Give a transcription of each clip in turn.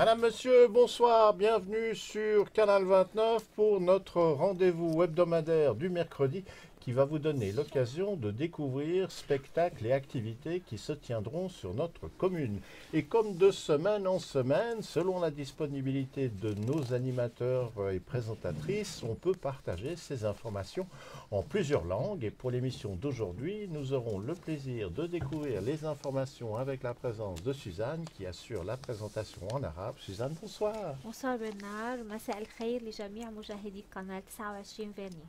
Madame, Monsieur, bonsoir, bienvenue sur Canal 29 pour notre rendez-vous hebdomadaire du mercredi qui va vous donner l'occasion de découvrir spectacles et activités qui se tiendront sur notre commune. Et comme de semaine en semaine, selon la disponibilité de nos animateurs et présentatrices, on peut partager ces informations en plusieurs langues. Et pour l'émission d'aujourd'hui, nous aurons le plaisir de découvrir les informations avec la présence de Suzanne qui assure la présentation en arabe. Suzanne, bonsoir. Bonsoir Bernard, مساء الخير لجميع مشاهدي قناة 29 فيرني.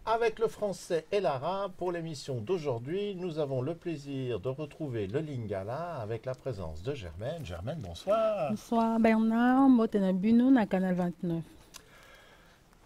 Avec le français et l'arabe, pour l'émission d'aujourd'hui, nous avons le plaisir de retrouver le Lingala avec la présence de Germaine. Germaine, bonsoir. Bonsoir Bernard, Motena Buno na Canal 29.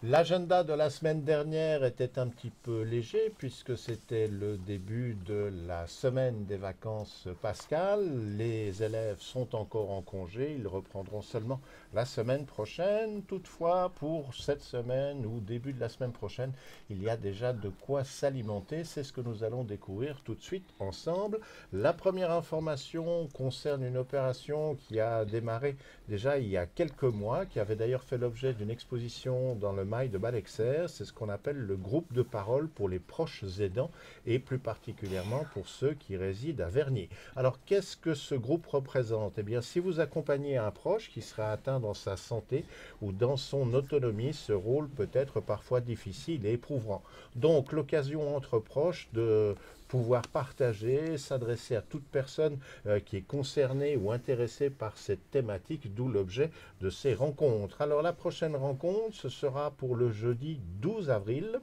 L'agenda de la semaine dernière était un petit peu léger puisque c'était le début de la semaine des vacances pascales. Les élèves sont encore en congé, ils reprendront seulement la semaine prochaine. Toutefois, pour cette semaine ou début de la semaine prochaine, il y a déjà de quoi s'alimenter. C'est ce que nous allons découvrir tout de suite ensemble. La première information concerne une opération qui a démarré déjà il y a quelques mois, qui avait d'ailleurs fait l'objet d'une exposition dans le Mail de Balexer. C'est ce qu'on appelle le groupe de parole pour les proches aidants et plus particulièrement pour ceux qui résident à Vernier. Alors qu'est-ce que ce groupe représente? Eh bien, si vous accompagnez un proche qui sera atteint dans sa santé ou dans son autonomie, ce rôle peut être parfois difficile et éprouvant. Donc l'occasion entre proches de pouvoir partager, s'adresser à toute personne qui est concernée ou intéressée par cette thématique, d'où l'objet de ces rencontres. Alors la prochaine rencontre, ce sera pour le jeudi 12 avril.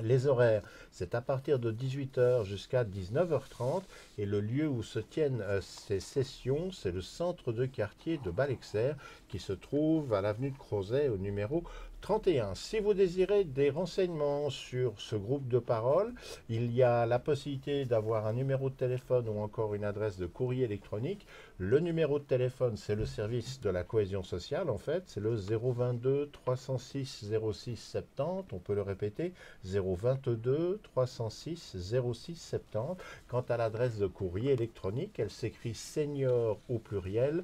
Les horaires, c'est à partir de 18h jusqu'à 19h30 et le lieu où se tiennent ces sessions, c'est le centre de quartier de Balexer qui se trouve à l'avenue de Crozet au numéro 31. Si vous désirez des renseignements sur ce groupe de parole, il y a la possibilité d'avoir un numéro de téléphone ou encore une adresse de courrier électronique. Le numéro de téléphone, c'est le service de la cohésion sociale en fait, c'est le 022 306 06 70, on peut le répéter, 022 306 06 70. Quant à l'adresse de courrier électronique, elle s'écrit senior au pluriel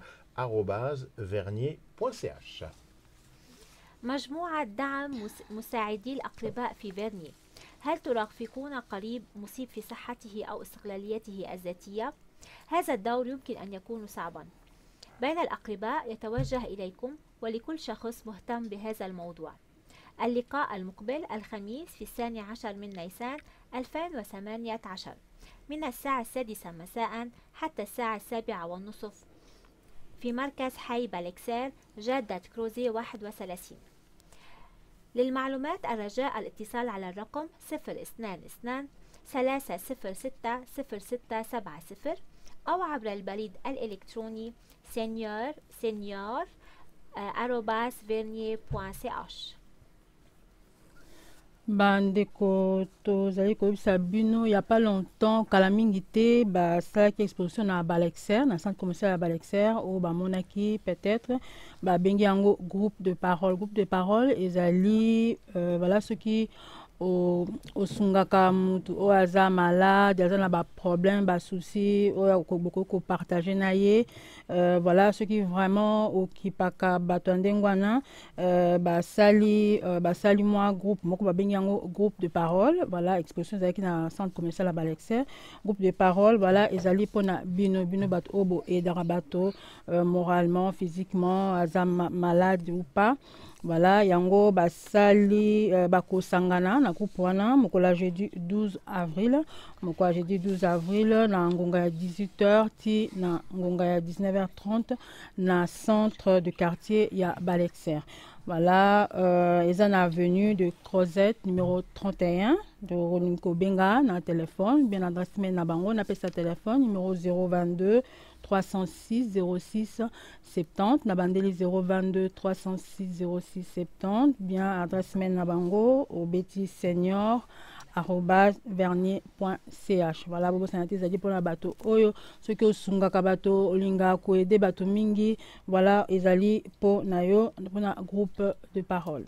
@vernier.ch. مجموعة دعم مساعدي الأقرباء في فيرني. هل ترافقون قريب مصيب في صحته أو استقلاليته الذاتية؟ هذا الدور يمكن أن يكون صعبا. بين الأقرباء يتوجه إليكم ولكل شخص مهتم بهذا الموضوع. اللقاء المقبل الخميس في 12 من نيسان 2018 من الساعة 6 مساء حتى الساعة 7:30 في مركز حي بالكسير جادة كروزي 31. للمعلومات الرجاء الاتصال على الرقم 022 306 0670 أو عبر البريد الإلكتروني senior@vernier.ch. Bandeko tozali koyebisa bino il y a pas longtemps kala mingi te basalaki exposition na Balexer na centre commercial ya Balexer oyo bamonaki peut-être babengi yango groupe de parole ezali voilà soki osungaka mutu oyo aza malade aza na baproblème basouci oyo bokoki kopartage na ye voilà soki vraiment okipaka bato ya ndenge wana basali mwa groupe moko babengi yango groupe de parole. Voilà, exposition ezalaki na centre commercial ya Balexer. Groupe de parole, voilà, ezali mpona bino bato oyo boedaka bato moralement, physiquement, aza malade ou pas. Voilà, yango basali bakosangana na groupe wana mokola jeudi 12 avril na ngonga ya 18h ti na ngonga ya 19h30 na centre de quartier ya Balexer. Voilà, eza na avenue de Crozet numéro 31 de Rolinko Benga na téléphone, bien adresse mail na bango na pesa téléphone numéro 022 306 06 70 na bandeli 022 306 06 70, bien adresse mail na bango au beti senior@vernier.ch. Voilà, bobo sanate ezali mpona bato oyo soki osungaka bato olingaka koede bato mingi, voilà ezali mpo na yo mpona groupe de parole.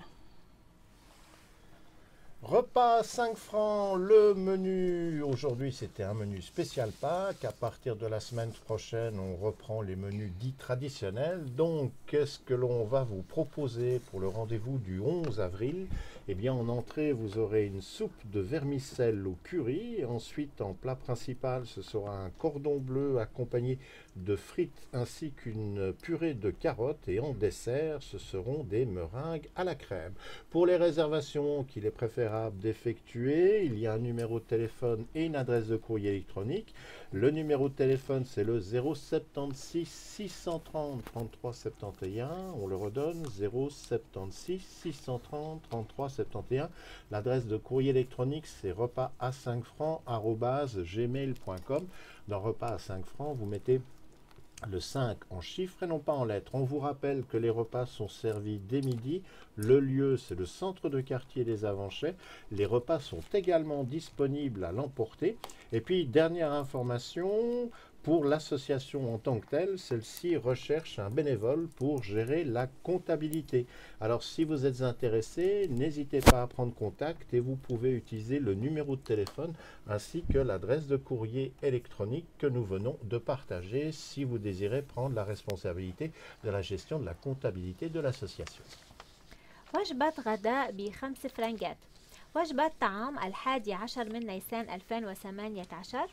Repas 5 francs, le menu. Aujourd'hui, c'était un menu spécial Pâques. À partir de la semaine prochaine, on reprend les menus dits traditionnels. Donc, qu'est-ce que l'on va vous proposer pour le rendez-vous du 11 avril? Eh bien, en entrée, vous aurez une soupe de vermicelle au curry. Ensuite, en plat principal, ce sera un cordon bleu accompagné de frites ainsi qu'une purée de carottes. Et en dessert, ce seront des meringues à la crème. Pour les réservations qu'il est préférable d'effectuer, il y a un numéro de téléphone et une adresse de courrier électronique. Le numéro de téléphone, c'est le 076 630 33 71. On le redonne, 076 630 33 71. L'adresse de courrier électronique, c'est repas à 5 francs @gmail.com. Dans repas à 5 francs, vous mettez le 5 en chiffres et non pas en lettres. On vous rappelle que les repas sont servis dès midi. Le lieu, c'est le centre de quartier des Avanchais. Les repas sont également disponibles à l'emporter. Et puis, dernière information, pour l'association en tant que telle, celle-ci recherche un bénévole pour gérer la comptabilité. Alors, si vous êtes intéressé, n'hésitez pas à prendre contact et vous pouvez utiliser le numéro de téléphone ainsi que l'adresse de courrier électronique que nous venons de partager si vous désirez prendre la responsabilité de la gestion de la comptabilité de l'association. وجبة غداء ب5 فرنجات. وجبة طعام 11 من نيسان 2018.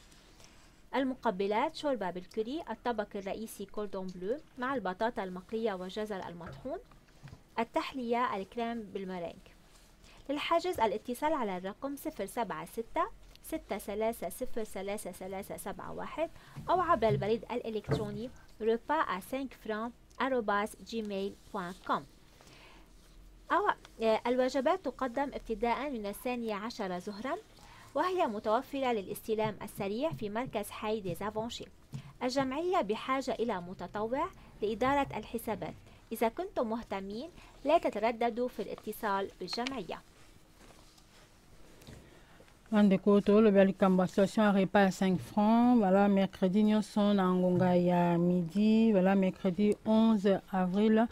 المقبلات شوربة بالكوري، الطبق الرئيسي كوردون بلو مع البطاطا المقلية والجزر المطحون، التحلية الكريم بالمرينج. للحجز الاتصال على الرقم 076 63033371 أو عبر البريد الإلكتروني repas@5francs@gmail.com. الوجبات تقدم ابتداء من 12 ظهرا، وهي متوفرة للاستلام السريع في مركز حي دي زافونشي. الجمعية بحاجة إلى متطوع لإدارة الحسابات. إذا كنتم مهتمين لا تترددوا في الاتصال بالجمعية. Bandeko tolobi likambo association à repas à 5 francs. Voilà, mercredi nyonso na ngonga ya midi. Voilà, mercredi 11 avril.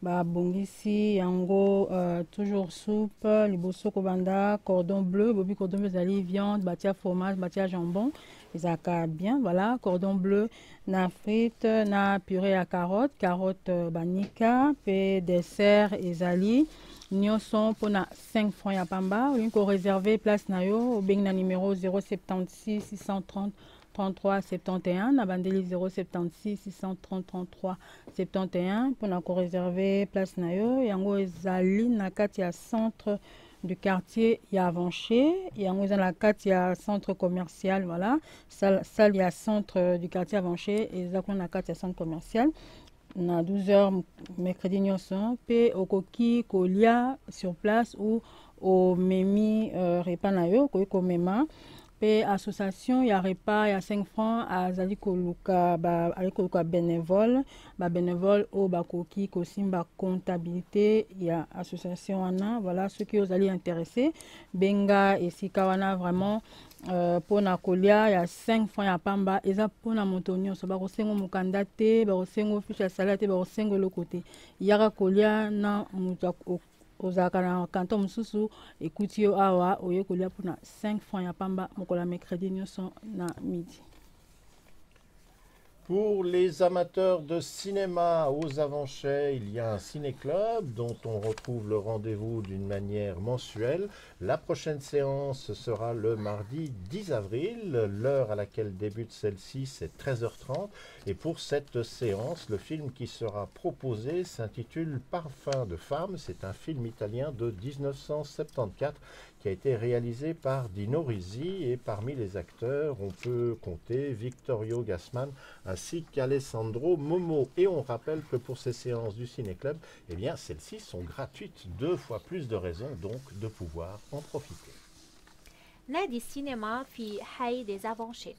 Bongisi yango toujours soupe, liboso kobanda cordon bleu, bobi cordon bleu zali viande, batia fromage, batia jambon. Ezaka bien, voilà, cordon bleu na frites, na purée à carotte banika, pe dessert ezali. Nyonso pona 5 francs ya pamba. Olinko réserver place na yo, obeng na numéro 076 630 33 71 na bandeli 076 630 33 71 pour na ko réserver place na yo. Yango ezali na kati ya centre du quartier ya Avanché. Yango eza na kati ya centre commercial, voilà, salle ya centre du quartier Avanché eza na kati ya centre commercial. Na 12h mercredi nyonso pe okoki kolia sur place ou au memi repas na yo koki komema. Pe association ya repas ya 5 francs azali koluka bénévole bénévole o bakoki kosimba comptabilité ya association wana. Voilà, ceux qui ozali intéressé benga esika wana vraiment pona kolia ya 5 francs ya pamba eza pona moto nyonso bakosengo mokanda te, bakosengo fiche ya salade te, bakosengo eloko te, yaka kolia na moto ozalaka na kanton mosusu ekuti yo awa oye kolia mpona 5 francs ya pamba mokola mercredi nyonso na midi. Pour les amateurs de cinéma aux Avanchais, il y a un ciné-club dont on retrouve le rendez-vous d'une manière mensuelle. La prochaine séance sera le mardi 10 avril. L'heure à laquelle débute celle-ci, c'est 13h30. Et pour cette séance, le film qui sera proposé s'intitule Parfum de femme. C'est un film italien de 1974 qui a été réalisé par Dino Risi, et parmi les acteurs, on peut compter Vittorio Gassman ainsi qu'Alessandro Momo. Et on rappelle que pour ces séances du Ciné-Club, eh bien, celles-ci sont gratuites, 2 fois plus de raisons donc de pouvoir en profiter. نادي السينما في حي دي زافونشي.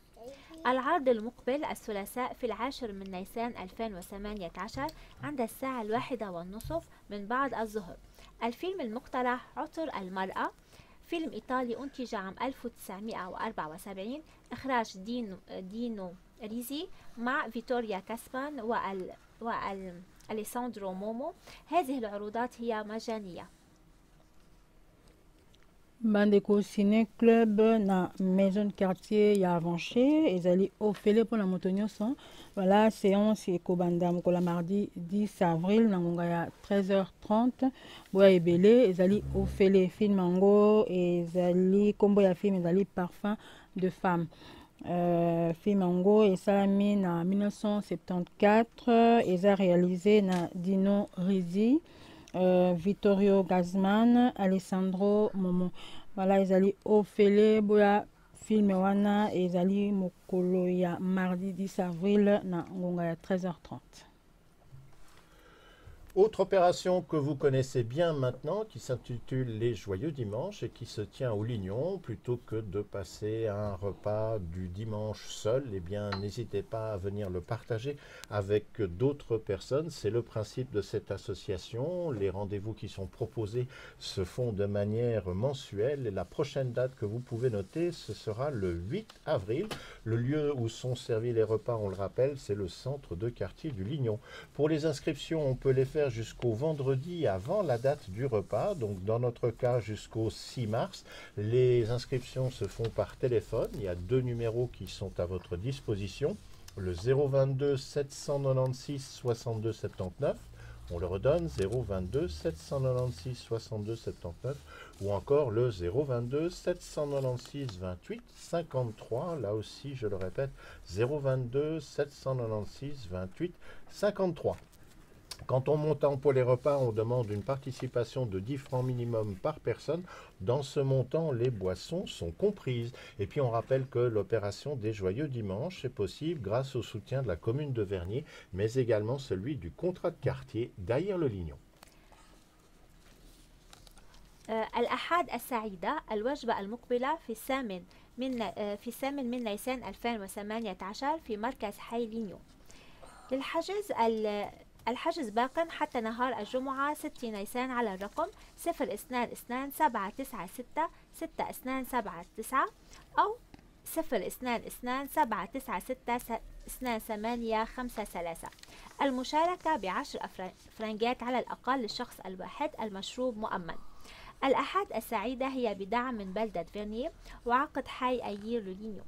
العرض المقبل الثلاثاء في 10 من نيسان 2018 عند الساعة 1:30 من بعد الظهر. الفيلم المقترح عطر المرأة، فيلم إيطالي أنتج عام 1974، إخراج دينو ريزي مع فيتوريا كاسمان وأليساندرو مومو. هذه العروضات هي مجانية. bandeko ciné club na maison de quartier ya Avanché ezali ofele pour la moto nyonso. Voilà, séance ekobanda mokola mardi 10 avril na ngonga ya 13h30 boya ebele ezali ofele film yango ezali kombo ya film ezali parfum de femme. Film yango esalami na 1974 eza réalisé na Dino Risi, Vittorio Gassman, Alessandro Momo. Voilà, ezali ofele boya film wana ezali mokolo ya mardi 10 avril na ngonga ya 13h30. Autre opération que vous connaissez bien maintenant, qui s'intitule Les Joyeux Dimanches et qui se tient au Lignon, plutôt que de passer un repas du dimanche seul, eh bien n'hésitez pas à venir le partager avec d'autres personnes. C'est le principe de cette association. Les rendez-vous qui sont proposés se font de manière mensuelle et la prochaine date que vous pouvez noter, ce sera le 8 avril. Le lieu où sont servis les repas, on le rappelle, c'est le centre de quartier du Lignon. Pour les inscriptions, on peut les faire jusqu'au vendredi avant la date du repas, donc dans notre cas jusqu'au 6 mars. Les inscriptions se font par téléphone, il y a 2 numéros qui sont à votre disposition, le 022 796 62 79, on le redonne, 022 796 62 79, ou encore le 022 796 28 53, là aussi je le répète, 022 796 28 53. Quand on monte pour les repas, on demande une participation de 10 francs minimum par personne. Dans ce montant, les boissons sont comprises. Et puis on rappelle que l'opération des Joyeux Dimanches est possible grâce au soutien de la commune de Vernier, mais également celui du contrat de quartier derrière le Lignon. الأحد السعيدة الوجبة المقبلة في الثامن من نيسان 2018 في مركز حي لينيو. للحجز الحجز باق حتى نهار الجمعة 6 نيسان على الرقم 022 796 6279 أو 022 796 2853. المشاركة ب10 فرنجات على الأقل للشخص الواحد، المشروب مؤمن. الأحد السعيدة هي بدعم من بلدة فيرني وعقد حي أيير لولينيو.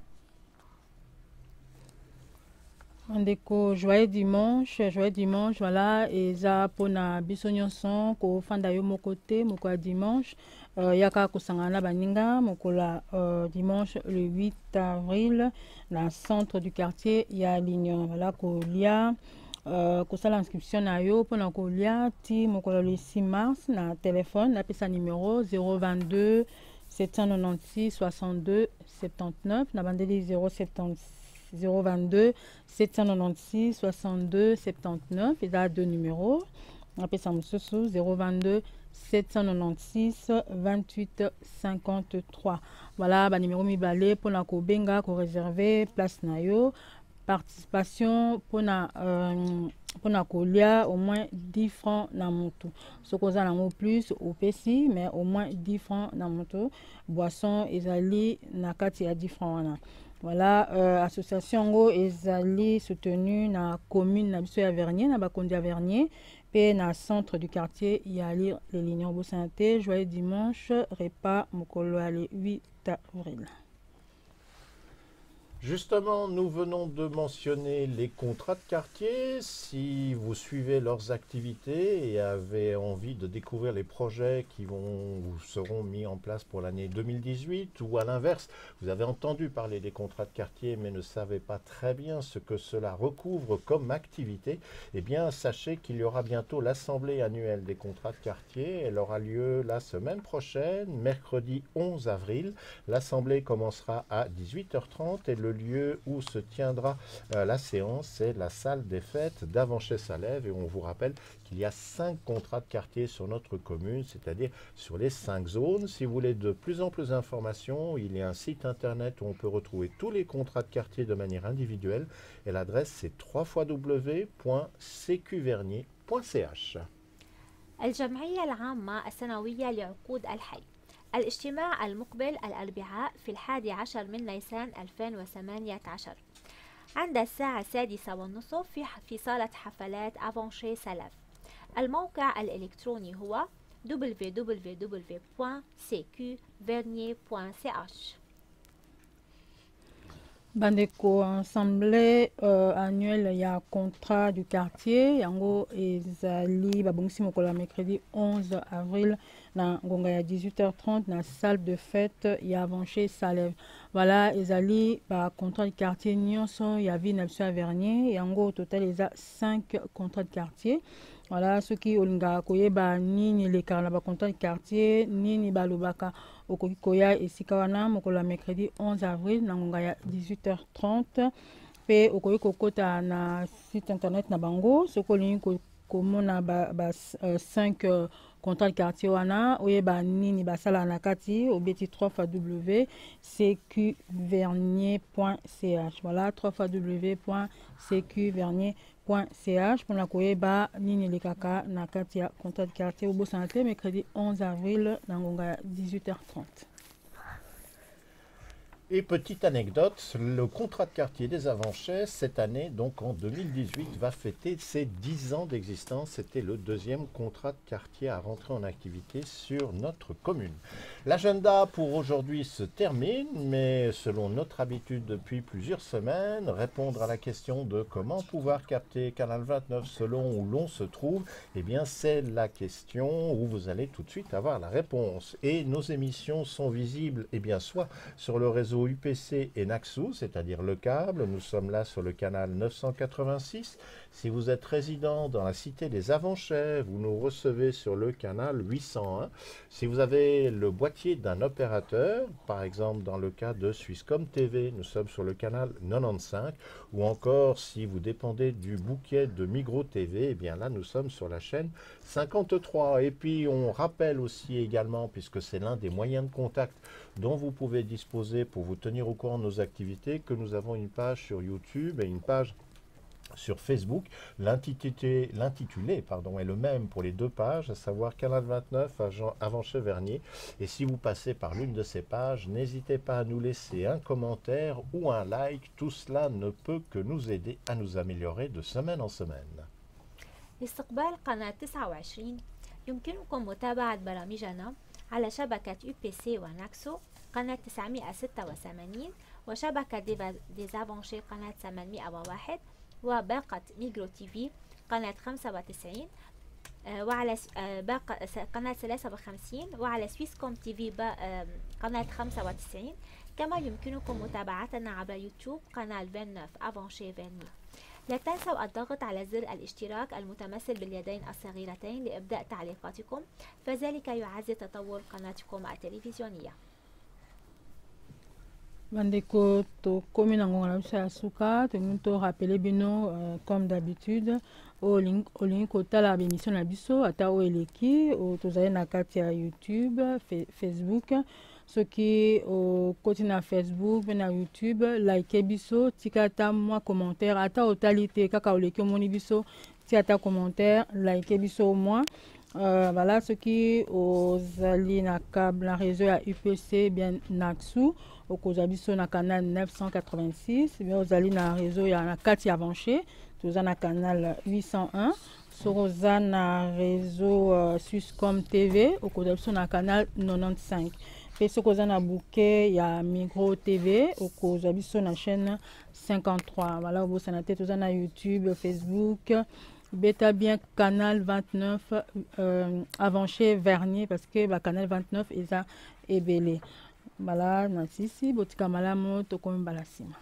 Ndeko joyeux dimanche, voilà, eza pona biso nyonso ko fanda yo mokote moko ya dimanche yaka kosangana baninga mokola dimanche le 8 avril na centre du quartier ya Lignon. Voilà, kolia kosala inscription na yo pona kolia ti mokola le 6 mars na téléphone na pesa numéro 022 796 62 79 na bandeli 022 796 62 79 et là 2 numéros. On appelle ça 022 796 28 53. Voilà, bah numéro mi balé pour la kobenga ko réserver place na yo. Participation pour na kolia au moins 10 francs na moto. Ce qu'on a en plus au PC, mais au moins 10 francs na moto. Boisson ezali na kati à 10 francs na. Voilà, association ngo ezali soutenue na commune na biso ya Vernier, na bakondi ya Vernier, pe na centre du quartier yali les Lignons Beau Santé. Joyeux dimanche, repas mokolo le 8 avril. Justement, nous venons de mentionner les contrats de quartier. Si vous suivez leurs activités et avez envie de découvrir les projets qui seront mis en place pour l'année 2018, ou à l'inverse, vous avez entendu parler des contrats de quartier mais ne savez pas très bien ce que cela recouvre comme activité, eh bien sachez qu'il y aura bientôt l'assemblée annuelle des contrats de quartier. Elle aura lieu la semaine prochaine, mercredi 11 avril. L'assemblée commencera à 18h30 et le lieu où se tiendra la séance, c'est la salle des fêtes d'Avanché-Salève. Et on vous rappelle qu'il y a 5 contrats de quartier sur notre commune, c'est-à-dire sur les 5 zones. Si vous voulez de plus en plus d'informations, il y a un site internet où on peut retrouver tous les contrats de quartier de manière individuelle. Et l'adresse, c'est www.cqvernier.ch. الجمعية العامة السنوية لعقود الحي. الاجتماع المقبل الأربعاء في 11 من نيسان 2018 عند الساعة 6:30 في صالة حفلات أفانشي سلف. الموقع الإلكتروني هو www.cqvernier.ch. Bandeko assemblée annuelle il y a contrat du quartier yango ezali babongisi mokolo mercredi 11 avril na ngonga ya 18h30 na salle de fête ya Avanché Salève. Voilà ezali ba contrat du quartier nyonso ya ville na biso ya Vernier yango au total eza 5 contrats de quartier. Voilà ceux qui olinga koyeba nini le na ba contrat du quartier nini balobaka okoki koya esika wana mokolo mercredi 11 avril na ngonga ya 18h30 pe okoki kokota na site internet na bango soki olingi komona ba 5 contrat de quartier wana oyeba nini basala na kati obeti 3x.cqvernier.ch. voilà 3x.cqvernier.ch pour la koyeba nini le kaka na kati ya contrat de quartier au santé mercredi 11 avril na ngonga 18h30. Et petite anecdote, le contrat de quartier des Avanchais, cette année, donc en 2018, va fêter ses 10 ans d'existence. C'était le deuxième contrat de quartier à rentrer en activité sur notre commune. L'agenda pour aujourd'hui se termine, mais selon notre habitude depuis plusieurs semaines, répondre à la question de comment pouvoir capter Canal 29 selon où l'on se trouve, eh bien c'est la question où vous allez tout de suite avoir la réponse. Et nos émissions sont visibles, eh bien soit sur le réseau UPC et Naxou, c'est-à-dire le câble. Nous sommes là sur le canal 986. Si vous êtes résident dans la cité des Avanchais, vous nous recevez sur le canal 801. Si vous avez le boîtier d'un opérateur, par exemple dans le cas de Swisscom TV, nous sommes sur le canal 95. Ou encore, si vous dépendez du bouquet de Migros TV, eh bien là, nous sommes sur la chaîne 53. Et puis, on rappelle aussi également, puisque c'est l'un des moyens de contact dont vous pouvez disposer pour vous tenir au courant de nos activités, que nous avons une page sur YouTube et une page sur Facebook. L'intitulé est le même pour les deux pages, à savoir Canal 29 Avanché Vernier. Et si vous passez par l'une de ces pages, n'hésitez pas à nous laisser un commentaire ou un like. Tout cela ne peut que nous aider à nous améliorer de semaine en semaine. لاستقبال قناة 29 يمكنكم متابعة برامجنا على شبكة UPC وناكسو قناة 986 وشبكة ديزافانشي قناة 801 وباقة ميجرو تي في قناة 95 وعلى باقة قناة 53 وعلى سويسكوم تي في قناة 95. كما يمكنكم متابعتنا عبر يوتيوب قناة 29 أفانشي فيرني. لا تنسوا الضغط على زر الاشتراك المتمثل باليدين الصغيرتين لإبداء تعليقاتكم، فذلك يعزز تطور قناتكم التلفزيونية. Bandeko to komi na ngonga na biso ya suka to rappeler bino comme d'habitude olingi kotala bémission na biso ata o eleki tozali na kati ya YouTube, Facebook. Soki okoti na Facebook pe na YouTube like biso tika ata mwa commentaire ata otali te kaka oleki omoni biso tika ata commentaire like biso au moins. Voilà, ceux qui ozali na câble na réseau ya UPC bien Naxou okozabiso na canal 986 bien ozali na réseau ya na kati Avanché toza na canal 801 soza na réseau Swisscom TV okozabiso na canal 95 pe sokoza na bouquet ya Migros TV okozabiso na chaîne 53. Voilà, obosana te toza na YouTube, Facebook. Beta bien canal 29 Avanché Vernier parce que le canal 29 est belé. Voilà, merci. Botika malamo tokomi balasima.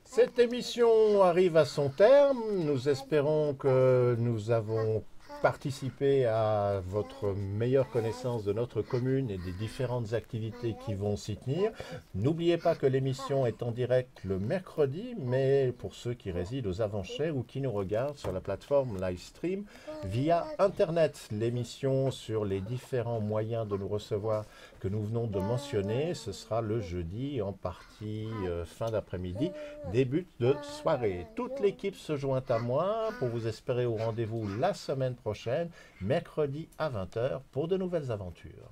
Cette émission arrive à son terme. Nous espérons que nous avons participé à votre meilleure connaissance de notre commune et des différentes activités qui vont s'y tenir. N'oubliez pas que l'émission est en direct le mercredi, mais pour ceux qui résident aux Avanchais ou qui nous regardent sur la plateforme Livestream via Internet, l'émission sur les différents moyens de nous recevoir que nous venons de mentionner, ce sera le jeudi en partie fin d'après-midi, début de soirée. Toute l'équipe se joint à moi pour vous espérer au rendez-vous la semaine prochaine, mercredi à 20h pour de nouvelles aventures.